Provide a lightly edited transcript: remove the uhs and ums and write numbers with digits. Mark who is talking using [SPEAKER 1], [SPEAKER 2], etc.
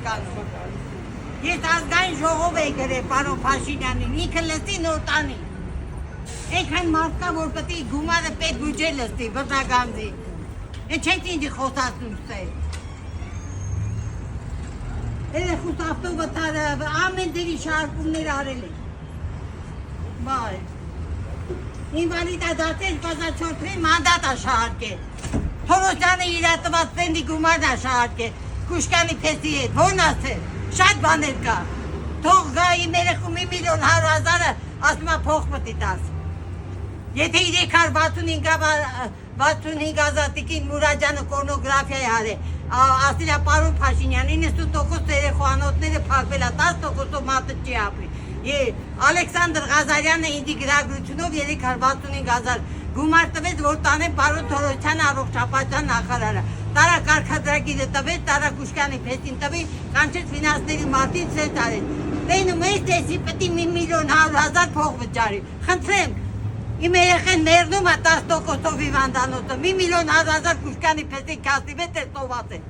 [SPEAKER 1] իրականում։ Ես ազգային ժողով էի գրել պարոն Փաշինյանին, ինքը լստի նոր տանի։ Այնքան մարդ կա, որ պետք է գումարը պետ բյուջե լստի, բռնագանձի։ Էն չեք ինձ խոսացնում ստե։ Երեխուս ավտովթարը ամեն դերի շարքումներ արել է։ Բայ։ Ինվալիդադարձել բազաչորդրի մանդատ աշահարկել։ Թորոսյանը իրատված տենդի գումարն աշահարկել։ Կուշկանի փեսի հետ, ո՞րն ասել։ Շատ բաներ կա։ Թող գա իմ երեխում 1,100,000-ը ասում է փող պետք է տաս։ Եթե 365 տիկին Մուրադյանը կորնոգրաֆիա է արել, ասել է պարոն Փաշինյան 90% երեխու անոթները փակվել է, 10%-ով մարդը չի ապրի։ Ալեքսանդր Ղազարյանը ինձ գրագրությունով 365,000 գումար տվեց, որ տանեն պարոն Թորոսյանը առողջապահության նախարարը։ Տարա կարգադրագիրը տվեց, տարա Կուշկանի փեսին տվի, կանչեց ֆինանսների մարդին ցույց արեց։ Տենում էս տեսի պետք է 1,100,000 փող վճարի։ Խնդրեմ, իմ երեխեն մեռնում է 10%-ով հիվանդանոցը, 1,100,000 Կուշկանի փեսի կասի վեց է սոված է։